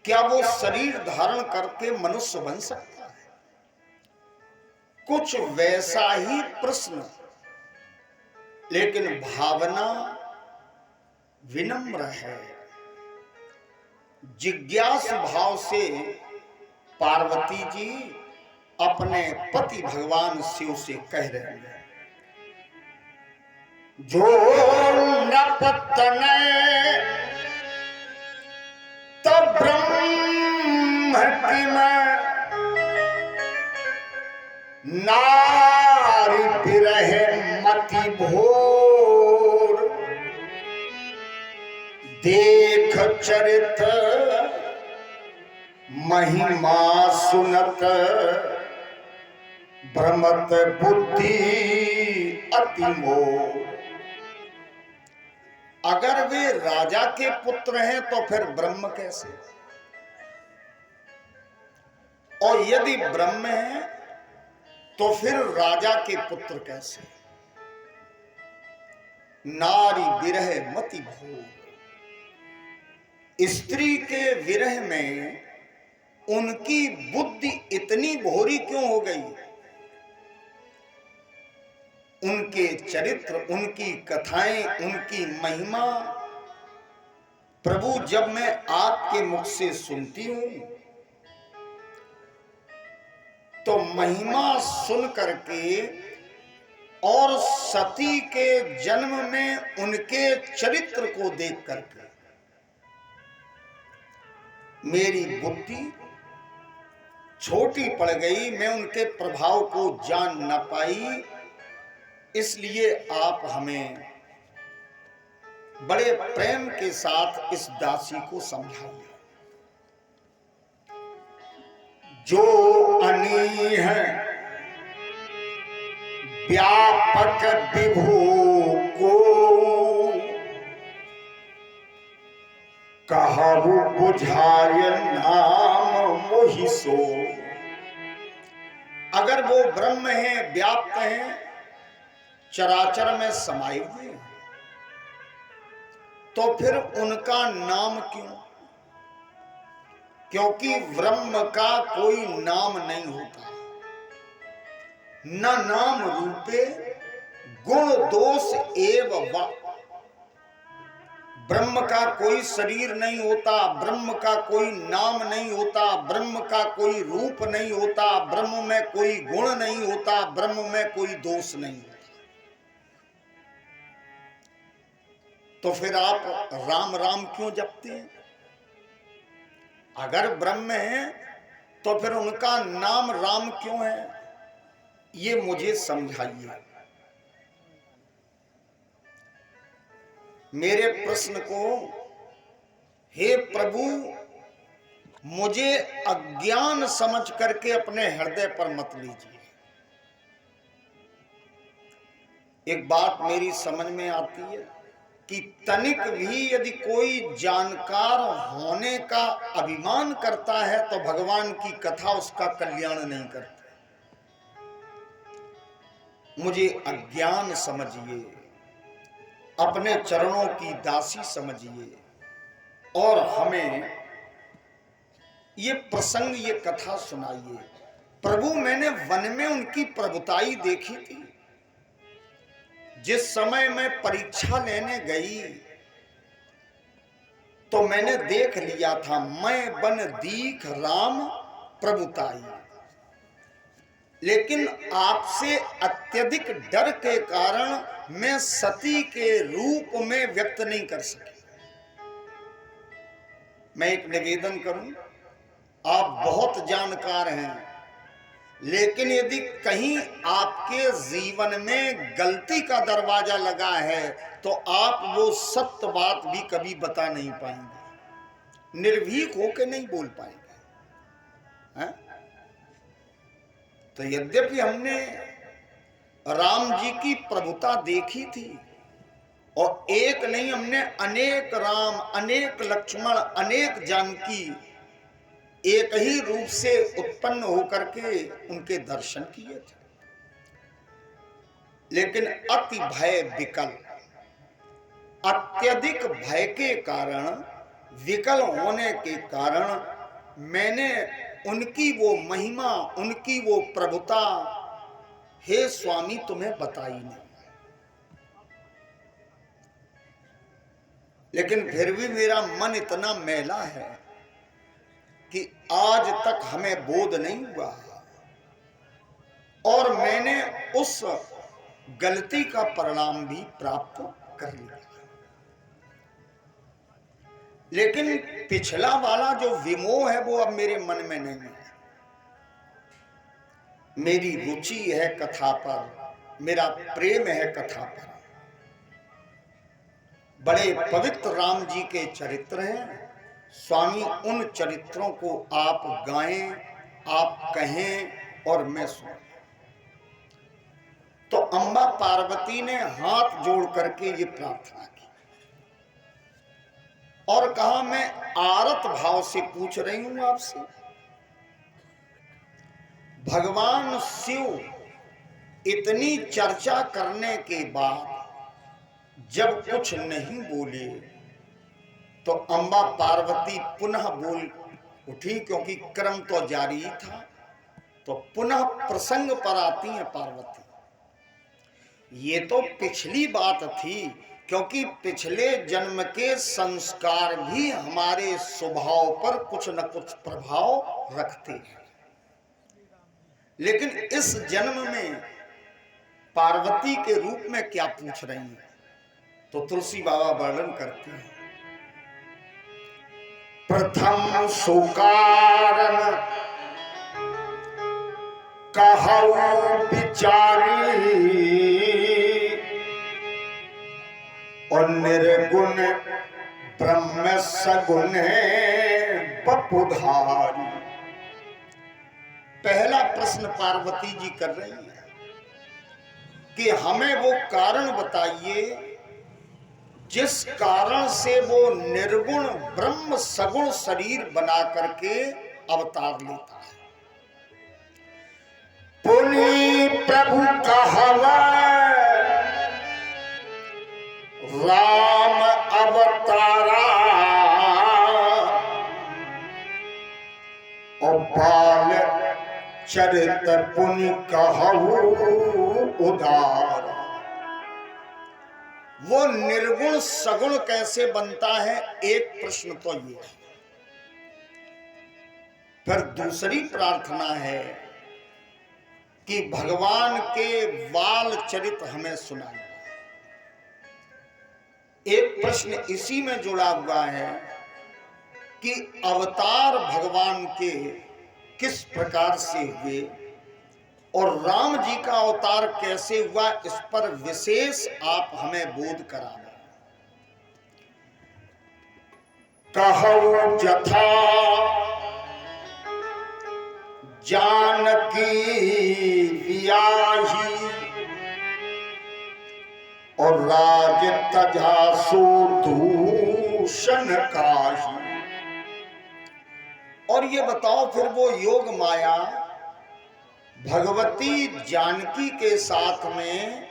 क्या वो शरीर धारण करके मनुष्य बन सकता है? कुछ वैसा ही प्रश्न, लेकिन भावना विनम्र है। जिज्ञासु भाव से पार्वती जी अपने पति भगवान शिव से कह रहे हैं, जो नपतने तब ब्रह्म की मैं नारी बिरहे मति भोर, देख चरित महिमा सुनत भ्रमत बुद्धि अति मोर। अगर वे राजा के पुत्र हैं तो फिर ब्रह्म कैसे? और यदि ब्रह्म है तो फिर राजा के पुत्र कैसे? नारी विरह मति भोर। स्त्री के विरह में उनकी बुद्धि इतनी भोरी क्यों हो गई? उनके चरित्र, उनकी कथाएं, उनकी महिमा प्रभु जब मैं आपके मुख से सुनती हूं तो महिमा सुन करके और सती के जन्म में उनके चरित्र को देख करके मेरी बुद्धि छोटी पड़ गई, मैं उनके प्रभाव को जान न पाई। इसलिए आप हमें बड़े प्रेम के साथ इस दासी को समझाइए। जो अनी है व्यापक विभू को, कहु बुझाय नाम मोहि सो। अगर वो ब्रह्म है, व्याप्त है, चराचर में समाये हुए हैं, तो फिर उनका नाम क्यों? क्योंकि ब्रह्म का कोई नाम नहीं होता। न नाम रूपे गुण दोष एव वा। ब्रह्म का कोई शरीर नहीं होता, ब्रह्म का कोई नाम नहीं होता, ब्रह्म का कोई रूप नहीं होता, ब्रह्म में कोई गुण नहीं होता, ब्रह्म में कोई दोष नहीं होता। तो फिर आप राम राम क्यों जपते हैं? अगर ब्रह्म है तो फिर उनका नाम राम क्यों है? ये मुझे समझाइए। मेरे प्रश्न को हे प्रभु मुझे अज्ञान समझ करके अपने हृदय पर मत लीजिए। एक बात मेरी समझ में आती है कि तनिक भी यदि कोई जानकार होने का अभिमान करता है तो भगवान की कथा उसका कल्याण नहीं करती। मुझे अज्ञान समझिए, अपने चरणों की दासी समझिए और हमें ये प्रसंग, ये कथा सुनाइए। प्रभु मैंने वन में उनकी प्रभुताई देखी थी। जिस समय मैं परीक्षा लेने गई तो मैंने देख लिया था, मैं बन दीख राम प्रभुताई। लेकिन आपसे अत्यधिक डर के कारण मैं सती के रूप में व्यक्त नहीं कर सकी। मैं एक निवेदन करूं, आप बहुत जानकार हैं, लेकिन यदि कहीं आपके जीवन में गलती का दरवाजा लगा है तो आप वो सत्य बात भी कभी बता नहीं पाएंगे, निर्भीक होकर नहीं बोल पाएंगे। है? तो यद्यपि हमने राम जी की प्रभुता देखी थी और एक नहीं, हमने अनेक राम, अनेक लक्ष्मण, अनेक जानकी एक ही रूप से उत्पन्न होकर के उनके दर्शन किए थे। लेकिन अति भय विकल, अत्यधिक भय के कारण विकल होने के कारण मैंने उनकी वो महिमा, उनकी वो प्रभुता, हे स्वामी, तुम्हें बताई नहीं। लेकिन फिर भी मेरा मन इतना मैला है कि आज तक हमें बोध नहीं हुआ और मैंने उस गलती का परिणाम भी प्राप्त कर लिया। लेकिन पिछला वाला जो विमोह है वो अब मेरे मन में नहीं है। मेरी रुचि है कथा पर, मेरा प्रेम है कथा पर। बड़े पवित्र राम जी के चरित्र हैं स्वामी, उन चरित्रों को आप गाएं, आप कहें और मैं सुनूं। तो अम्बा पार्वती ने हाथ जोड़ करके ये प्रार्थना की और कहा, मैं आरत भाव से पूछ रही हूं आपसे, भगवान शिव इतनी चर्चा करने के बाद जब कुछ नहीं बोले तो अम्बा पार्वती पुनः बोल उठी, क्योंकि क्रम तो जारी था। तो पुनः प्रसंग पर आती है पार्वती। ये तो पिछली बात थी, क्योंकि पिछले जन्म के संस्कार भी हमारे स्वभाव पर कुछ न कुछ प्रभाव रखते हैं। लेकिन इस जन्म में पार्वती के रूप में क्या पूछ रही हैं, तो तुलसी बाबा वर्णन करते हैं। प्रथम सुकारण कहऊ विचारी और निर्गुण ब्रह्म सगुण बपुधारी। पहला प्रश्न पार्वती जी कर रही है कि हमें वो कारण बताइए जिस कारण से वो निर्गुण ब्रह्म सगुण शरीर बना करके अवतार लेता है। पुनि प्रभु कहवा राम अवतारा और बाल चरित पुनि कहू उदार। वो निर्गुण सगुण कैसे बनता है, एक प्रश्न तो ये है। फिर दूसरी प्रार्थना है कि भगवान के बाल चरित हमें सुनाइए। एक प्रश्न इसी में जुड़ा हुआ है कि अवतार भगवान के किस प्रकार से हुए और राम जी का अवतार कैसे हुआ, इस पर विशेष आप हमें बोध कराना। कहु जथा जानकी वियाही और राज तजा सो दूषण काही। और ये बताओ फिर वो योग माया भगवती जानकी के साथ में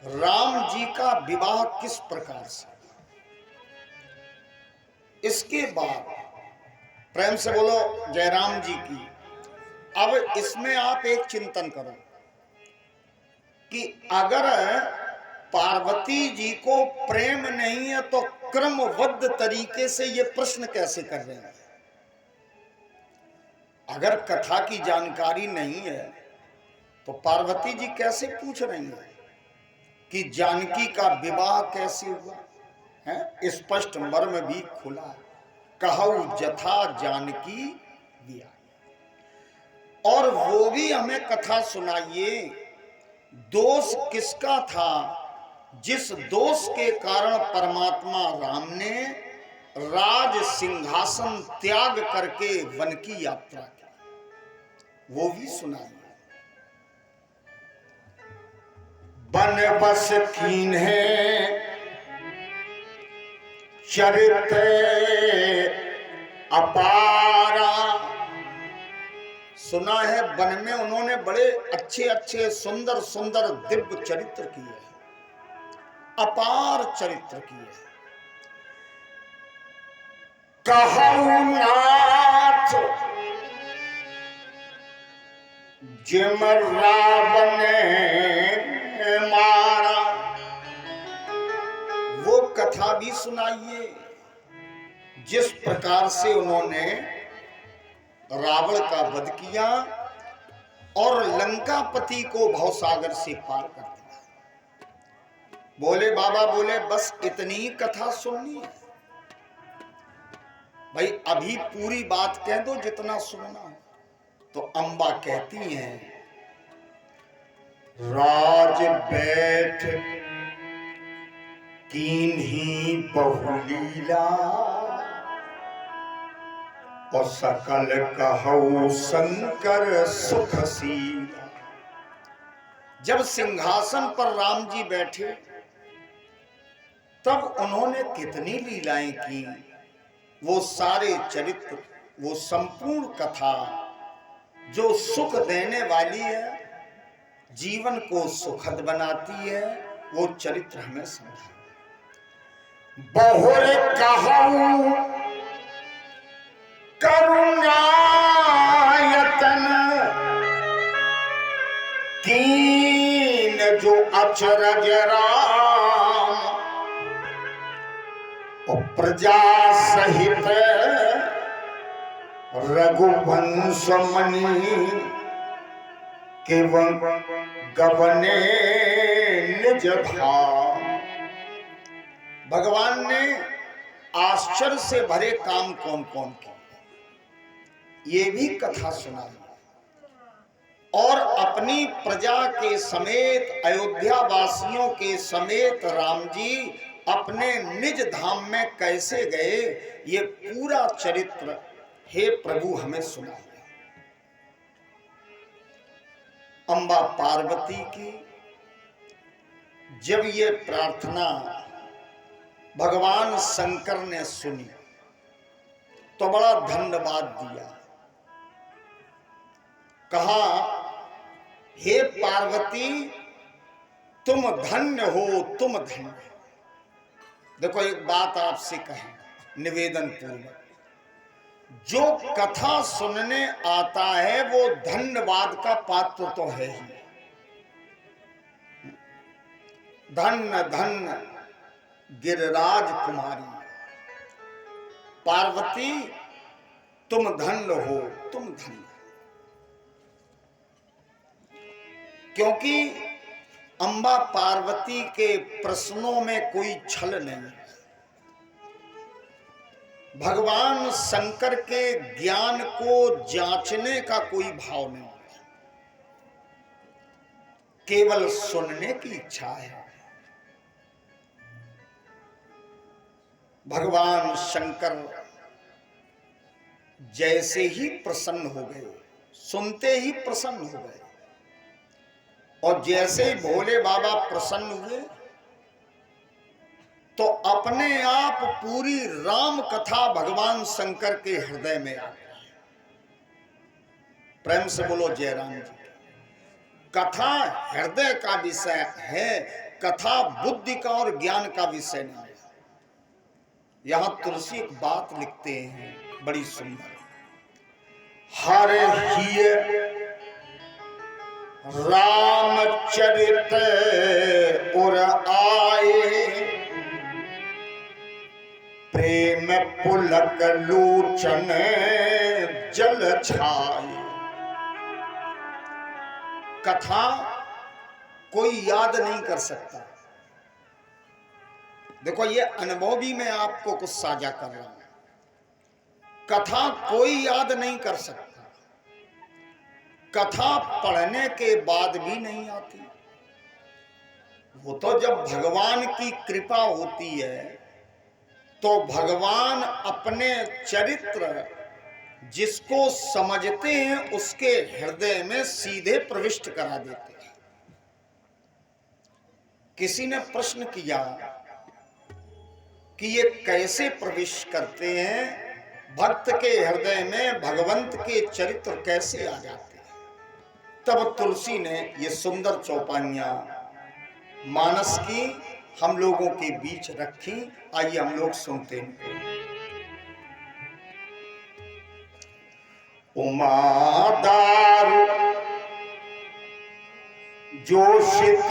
राम जी का विवाह किस प्रकार से। इसके बाद प्रेम से बोलो जयराम जी की। अब इसमें आप एक चिंतन करो कि अगर पार्वती जी को प्रेम नहीं है तो क्रमबद्ध तरीके से ये प्रश्न कैसे कर रहे हैं। अगर कथा की जानकारी नहीं है तो पार्वती जी कैसे पूछ रही हैं कि जानकी का विवाह कैसे हुआ है। स्पष्ट मर्म भी खुला, कहऊ जथा जानकी दिया। और वो भी हमें कथा सुनाइए, दोष किसका था जिस दोष के कारण परमात्मा राम ने राज सिंहासन त्याग करके वन की यात्रा की, वो भी सुनाइए। बन बस कीन है चरित्र अपारा। सुना है वन में उन्होंने बड़े अच्छे अच्छे सुंदर सुंदर दिव्य चरित्र किए, अपार चरित्र किए। कहु नाथ जिम रावण मारा, वो कथा भी सुनाइए जिस प्रकार से उन्होंने रावण का वध किया और लंकापति को भवसागर से पार कर दिया। बोले बाबा, बोले बस इतनी ही कथा सुननी है? भाई अभी पूरी बात कह दो जितना सुनना हो। तो अम्बा कहती हैं, राज बैठ कीन्ही बहुलीला, और सकल कहु शंकर सुखसीला। जब सिंहासन पर राम जी बैठे तब उन्होंने कितनी लीलाएं की, वो सारे चरित्र, वो संपूर्ण कथा जो सुख देने वाली है, जीवन को सुखद बनाती है, वो चरित्र हमें समझा। बहुर कहु करुणायतन, कीन जो अचरज राम, और प्रजा सहित रघुवंश मणि, केवल गवने निज धाम। भगवान ने आश्चर्य से भरे काम कौन कौन किए, ये भी कथा सुनाई। और अपनी प्रजा के समेत, अयोध्या वासियों के समेत राम जी अपने निज धाम में कैसे गए, ये पूरा चरित्र हे प्रभु हमें सुनाइए। अम्बा पार्वती की जब ये प्रार्थना भगवान शंकर ने सुनी तो बड़ा धन्यवाद दिया। कहा, हे पार्वती तुम धन्य हो, तुम धन्य हो। देखो एक बात आपसे कहें निवेदन पूर्वक, जो कथा सुनने आता है वो धन्यवाद का पात्र तो है ही। धन्य धन्य गिरिराज कुमारी, पार्वती तुम धन्य हो, तुम धन्य। क्योंकि अम्बा पार्वती के प्रश्नों में कोई छल नहीं, भगवान शंकर के ज्ञान को जांचने का कोई भाव नहीं, केवल सुनने की इच्छा है। भगवान शंकर जैसे ही प्रसन्न हो गए, सुनते ही प्रसन्न हो गए, और जैसे ही भोले बाबा प्रसन्न हुए तो अपने आप पूरी राम कथा भगवान शंकर के हृदय में आ गई। प्रेम से बोलो जय राम जी। कथा हृदय का विषय है, कथा बुद्धि का और ज्ञान का विषय नहीं है। यहां तुलसी एक बात लिखते हैं बड़ी सुंदर, हर ही रामचरित उर आए, प्रेम पुलक लोचन जल छाए। कथा कोई याद नहीं कर सकता। देखो ये अनुभव भी मैं आपको कुछ साझा कर रहा हूं। कथा कोई याद नहीं कर सकता, कथा पढ़ने के बाद भी नहीं आती। वो तो जब भगवान की कृपा होती है तो भगवान अपने चरित्र जिसको समझते हैं उसके हृदय में सीधे प्रविष्ट करा देते हैं। किसी ने प्रश्न किया कि ये कैसे प्रवेश करते हैं, भक्त के हृदय में भगवंत के चरित्र कैसे आ जाते हैं। तब तुलसी ने ये सुंदर चौपाइयां मानस की हम लोगों के बीच रखी। आइए हम लोग सुनते हैं। उमादारु जोशित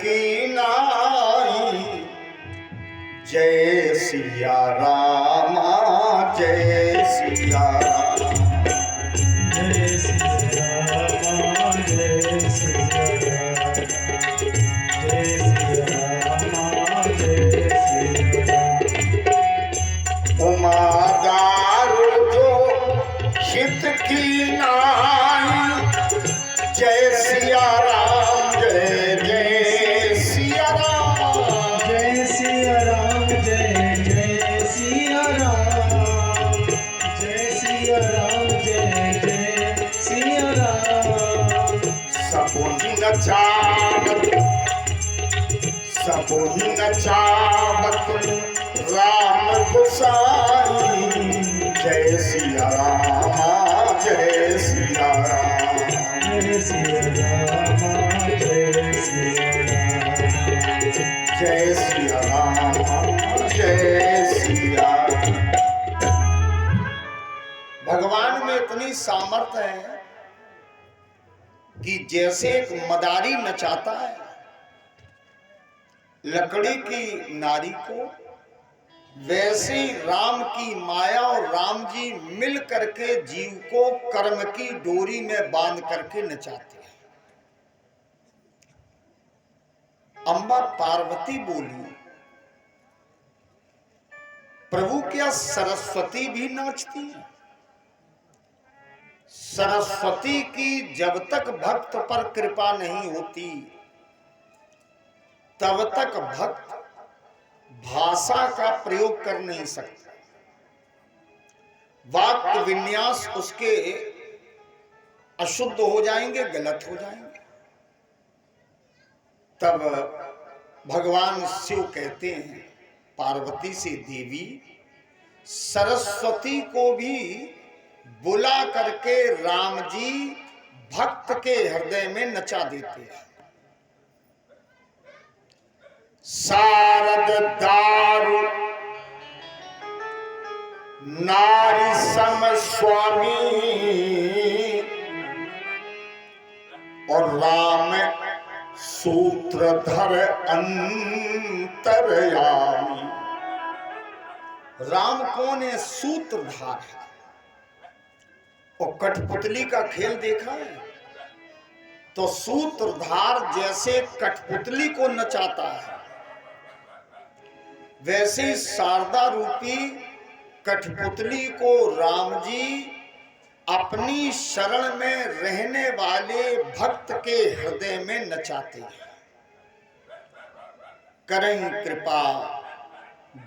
की नाई, जय सिया रामा जय सिया राम, जय सिया रामा जय सिया राम, जय सिया रामा जय सिया राम। उमादारु जोशित की नाई, जय सिया राम जय जय सिया राम, जय सिया राम जय जय सिया राम, जय सिया राम जय जय सिया राम। सबोहि नचावत राम गोसाई, जय सिया राम जय सिया राम, जय सिया राम जय सिया राम, जय सिया राम जय सिया राम। भगवान में इतनी सामर्थ्य है कि जैसे एक मदारी नचाता है लकड़ी की नारी को, वैसे राम की माया और राम जी मिल करके जीव को कर्म की डोरी में बांध करके नचाते हैं। अम्बा पार्वती बोली, प्रभु क्या सरस्वती भी नाचती है? सरस्वती की जब तक भक्त पर कृपा नहीं होती तब तक भक्त भाषा का प्रयोग कर नहीं सकता, वाक्य विन्यास उसके अशुद्ध हो जाएंगे, गलत हो जाएंगे। तब भगवान शिव कहते हैं पार्वती से, देवी सरस्वती को भी बुला करके राम जी भक्त के हृदय में नचा देते हैं। शारद दारु नारी सम स्वामी, और राम सूत्रधर अंतर्यामी। राम कौन है? सूत्रधार है। और कठपुतली का खेल देखा है तो सूत्रधार जैसे कठपुतली को नचाता है, वैसे शारदा रूपी कठपुतली को राम जी अपनी शरण में रहने वाले भक्त के हृदय में नचाते हैं। करें कृपा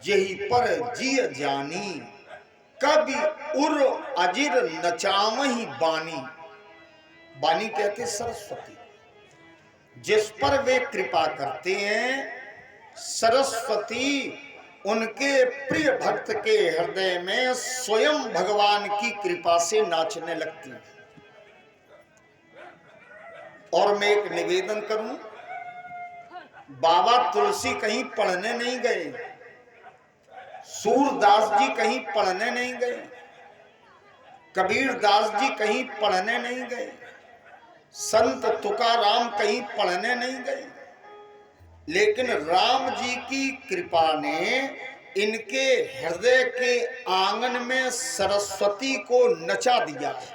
यही पर जिय जानी, कभी उर अजिर नचावही बानी। बानी कहते सरस्वती, जिस पर वे कृपा करते हैं सरस्वती उनके प्रिय भक्त के हृदय में स्वयं भगवान की कृपा से नाचने लगती है। और मैं एक निवेदन करूं, बाबा तुलसी कहीं पढ़ने नहीं गए, सूरदास जी कहीं पढ़ने नहीं गए, कबीर दास जी कहीं पढ़ने नहीं गए, संत तुकाराम कहीं पढ़ने नहीं गए, लेकिन राम जी की कृपा ने इनके हृदय के आंगन में सरस्वती को नचा दिया है।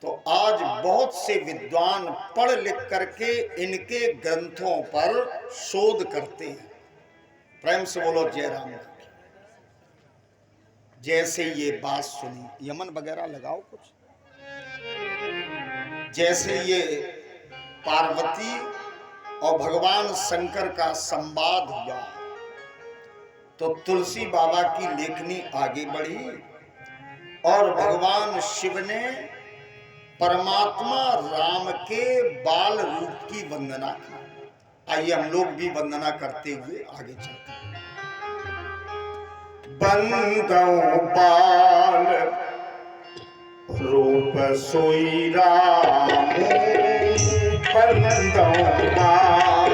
तो आज बहुत से विद्वान पढ़ लिख करके इनके ग्रंथों पर शोध करते हैं। प्रेम से बोलो जय राम। जैसे ये बात सुनी, यमन वगैरह लगाओ कुछ। जैसे ये पार्वती और भगवान शंकर का संवाद हुआ तो तुलसी बाबा की लेखनी आगे बढ़ी और भगवान शिव ने परमात्मा राम के बाल रूप की वंदना की। आइए हम लोग भी वंदना करते हुए आगे चलते हैं। बंदो बाल रूप सोई राम, बंदो बाल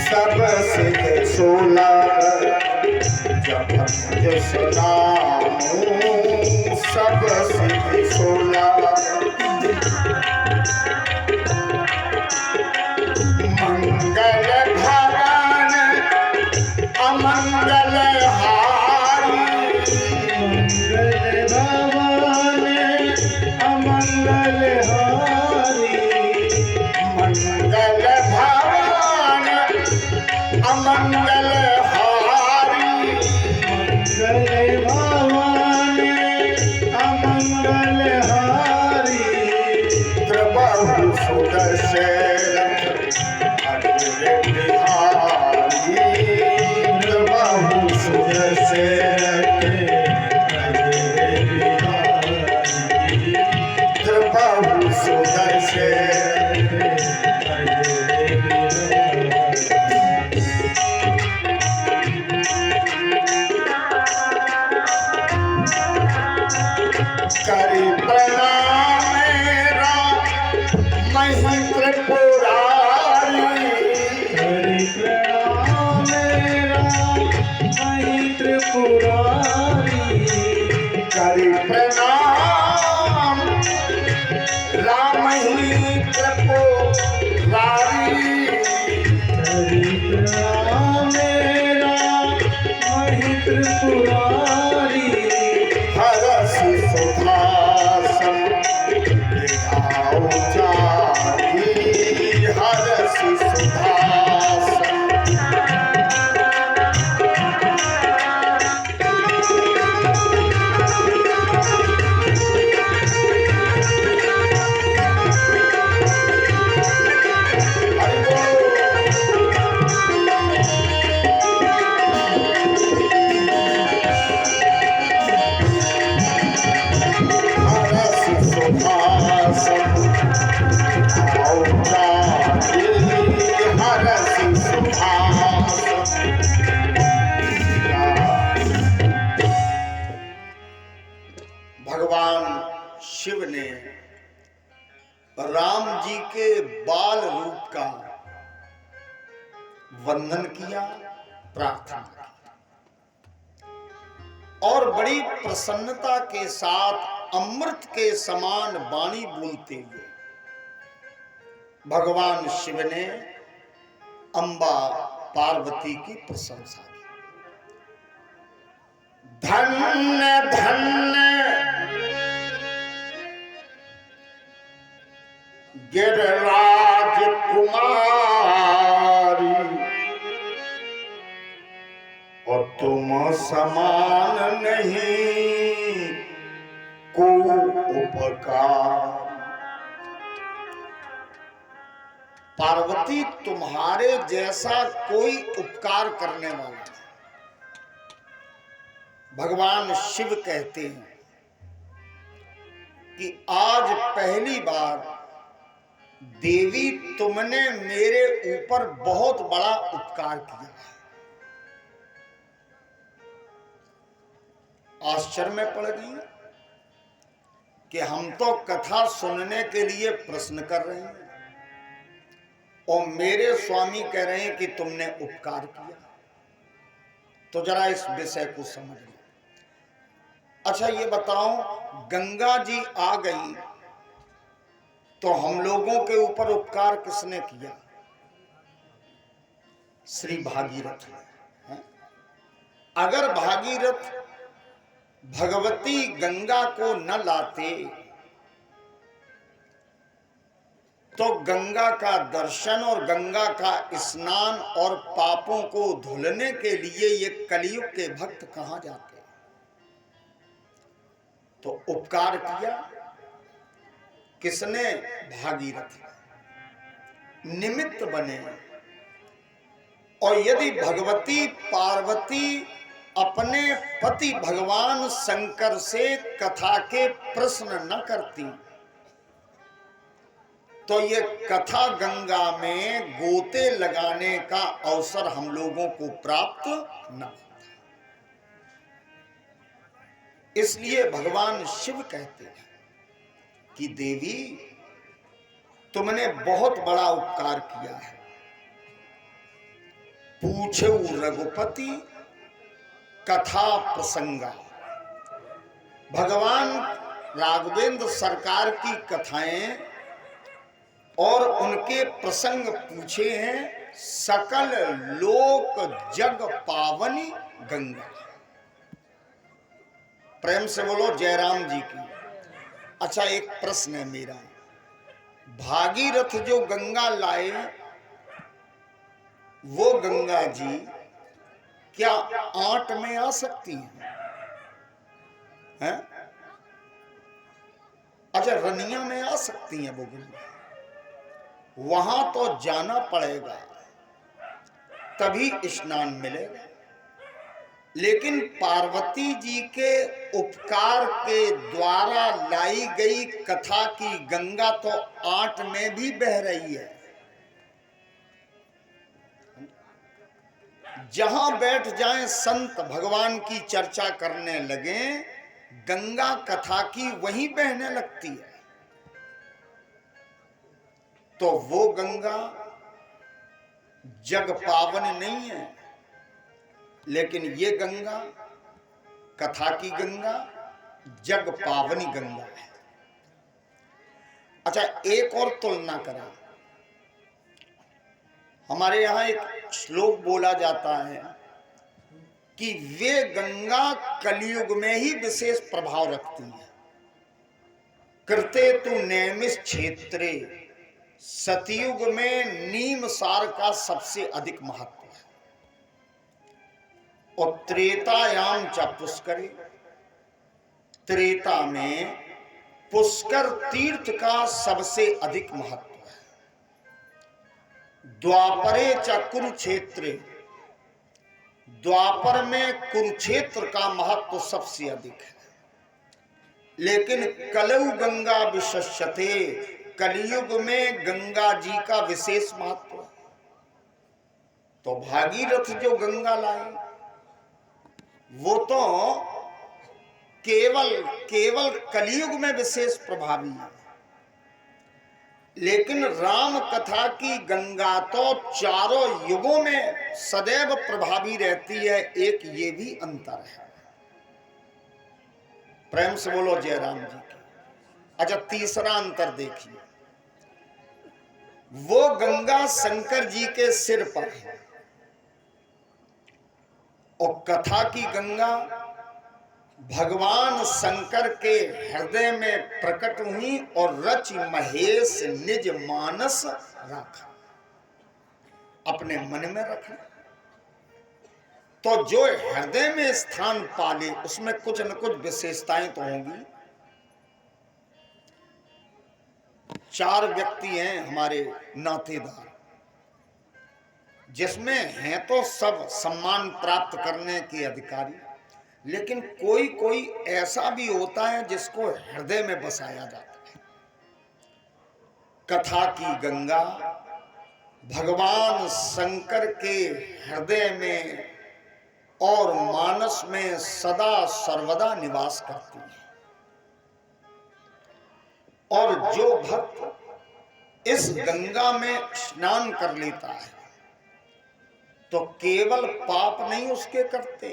सब सिद्ध सोना जब प्रपंच सुनाऊं सब सिद्धि सोला। मंगल भवन अमंगल हारी, मंगल भवन अमंगल हारी, मंगल भवन अमंगल हारी, मंगल भवन अमंगल हारी, प्रभु सुदर्शन अग्र बिहारी, प्रभु सुदर्शन प्रभु सुदर्शन करि प्रणाम मेरा मही त्रिपुरारी, हरि प्रणाम मेरा मही त्रिपुरारी, करि प्रणाम राम ही त्रिपुरारी, हरि प्रणाम मेरा मही त्रिपुरारी, हरसि सुखासन गिराओ जारी, हरसि सुखासन हरसि सुखासन गिराओ जारी, हरसि सुखासन। भगवान शिव ने राम जी के बाल रूप का वंदन किया, प्रार्थना की और बड़ी प्रसन्नता के साथ अमृत के समान वाणी बोलते हुए भगवान शिव ने अंबा पार्वती की प्रशंसा की। धन्य धन्य गिरिराज कुमारी, और तुम समान नहीं को उपकार। पार्वती तुम्हारे जैसा कोई उपकार करने वाला नहीं। भगवान शिव कहते हैं कि आज पहली बार देवी तुमने मेरे ऊपर बहुत बड़ा उपकार किया। आश्चर्य में पड़ गई कि हम तो कथा सुनने के लिए प्रश्न कर रहे हैं और मेरे स्वामी कह रहे हैं कि तुमने उपकार किया। तो जरा इस विषय को समझ लो। अच्छा ये बताओ, गंगा जी आ गई तो हम लोगों के ऊपर उपकार किसने किया? श्री भागीरथ ने। अगर भागीरथ भगवती गंगा को न लाते तो गंगा का दर्शन और गंगा का स्नान और पापों को धुलने के लिए ये कलयुग के भक्त कहां जाते? तो उपकार किया किसने? भागीरथ निमित्त बने। और यदि भगवती पार्वती अपने पति भगवान शंकर से कथा के प्रश्न न करती तो ये कथा गंगा में गोते लगाने का अवसर हम लोगों को प्राप्त न होता। इसलिए भगवान शिव कहते हैं कि देवी तुमने बहुत बड़ा उपकार किया है। पूछो रघुपति कथा प्रसंगा। भगवान राघवेंद्र सरकार की कथाएं और उनके प्रसंग पूछे हैं। सकल लोक जग पावनी गंगा। प्रेम से बोलो जयराम जी की। अच्छा, एक प्रश्न है मेरा। भागीरथ जो गंगा लाए, वो गंगा जी क्या आंट में आ सकती हैं? अच्छा, रनिया में आ सकती हैं वो गंगा? वहां तो जाना पड़ेगा, तभी स्नान मिलेगा। लेकिन पार्वती जी के उपकार के द्वारा लाई गई कथा की गंगा तो आंट में भी बह रही है। जहां बैठ जाएं संत भगवान की चर्चा करने लगे, गंगा कथा की वहीं बहने लगती है। तो वो गंगा जग पावन नहीं है, लेकिन ये गंगा, कथा की गंगा, जग पावनी गंगा है। अच्छा, एक और तुलना करा। हमारे यहां एक श्लोक बोला जाता है कि वे गंगा कलयुग में ही विशेष प्रभाव रखती है। कृते तु नैमिष क्षेत्रे, सतयुग में नीम सार का सबसे अधिक महत्व है। और त्रेतायाम च पुष्करे, त्रेता में पुष्कर तीर्थ का सबसे अधिक महत्व है। द्वापरे च कुरुक्षेत्रे, द्वापर में कुरुक्षेत्र का महत्व सबसे अधिक है। लेकिन कलौ गंगा विशस्यते, कलयुग में गंगा जी का विशेष महत्व है। तो भागीरथ जो गंगा लाई, वो तो केवल कलयुग में विशेष प्रभावी है। लेकिन राम कथा की गंगा तो चारों युगों में सदैव प्रभावी रहती है। एक ये भी अंतर है। प्रेम से बोलो जयराम जी की। अच्छा, तीसरा अंतर देखिए। वो गंगा शंकर जी के सिर पर है और कथा की गंगा भगवान शंकर के हृदय में प्रकट हुई और रचि महेश निज मानस रखा, अपने मन में रखा। तो जो हृदय में स्थान पाले, उसमें कुछ न कुछ विशेषताएं तो होंगी। 4 व्यक्ति हैं हमारे नातेदार, जिसमें हैं तो सब सम्मान प्राप्त करने के अधिकारी, लेकिन कोई कोई ऐसा भी होता है जिसको हृदय में बसाया जाता है। कथा की गंगा भगवान शंकर के हृदय में और मानस में सदा सर्वदा निवास करती है। और जो भक्त इस गंगा में स्नान कर लेता है तो केवल पाप नहीं उसके करते,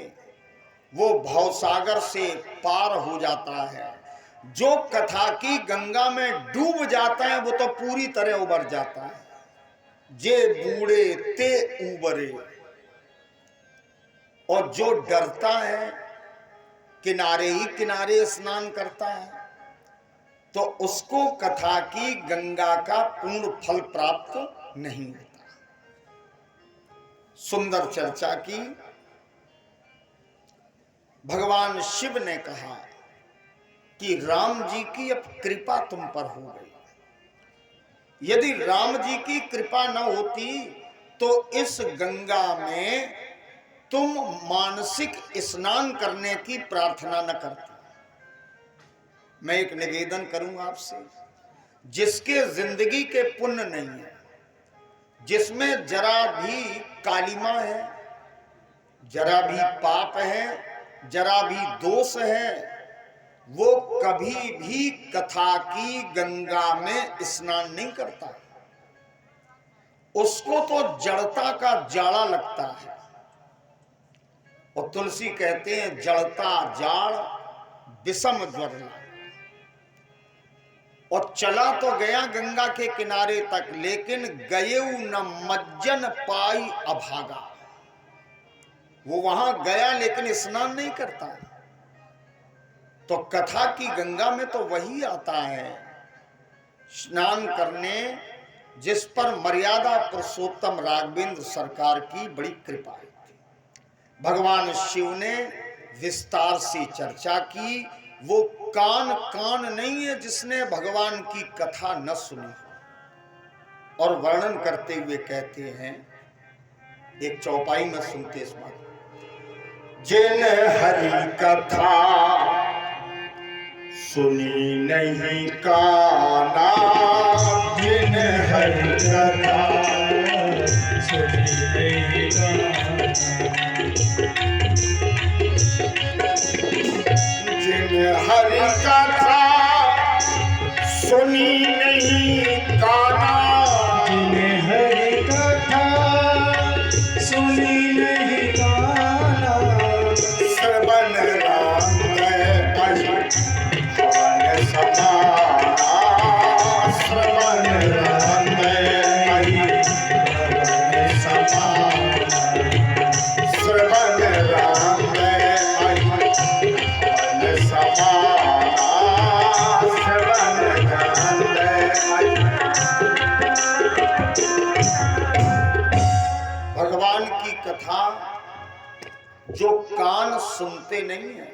वो भवसागर से पार हो जाता है। जो कथा की गंगा में डूब जाता है वो तो पूरी तरह उबर जाता है। जे बूढ़े ते उबरे। और जो डरता है, किनारे ही किनारे स्नान करता है, तो उसको कथा की गंगा का पूर्ण फल प्राप्त नहीं होता। सुंदर चर्चा की। भगवान शिव ने कहा कि राम जी की अब कृपा तुम पर हो गई। यदि राम जी की कृपा न होती तो इस गंगा में तुम मानसिक स्नान करने की प्रार्थना न करते। मैं एक निवेदन करूंगा आपसे, जिसके जिंदगी के पुण्य नहीं है, जिसमें जरा भी कालिमा है, जरा भी पाप है, जरा भी दोष है, वो कभी भी कथा की गंगा में स्नान नहीं करता। उसको तो जड़ता का जाड़ा लगता है और तुलसी कहते हैं जड़ता जाड़ विषम ज्वर लाए। और चला तो गया गंगा के किनारे तक, लेकिन गयेऊ न मज्जन पाई अभागा। वो वहां गया लेकिन स्नान नहीं करता। तो कथा की गंगा में तो वही आता है स्नान करने, जिस पर मर्यादा पुरुषोत्तम राघवेंद्र सरकार की बड़ी कृपा है। भगवान शिव ने विस्तार से चर्चा की। वो कान नहीं है जिसने भगवान की कथा न सुनी। और वर्णन करते हुए कहते हैं, एक चौपाई में सुनते इस बात, जिन हरि कथा सुनी नहीं काना, जिन हरि कथा सुनी नहीं काना, जिन हरि कथा सुनी नहीं काना, जिन हरि कथा सुनी नहीं काना, श्रवण राम अहि भवन समाना, श्रवण राम अहि भवन समाना, श्रवण राम अहि भवन समाना, श्रवण राम अहि। भगवान की कथा जो कान सुनते नहीं है,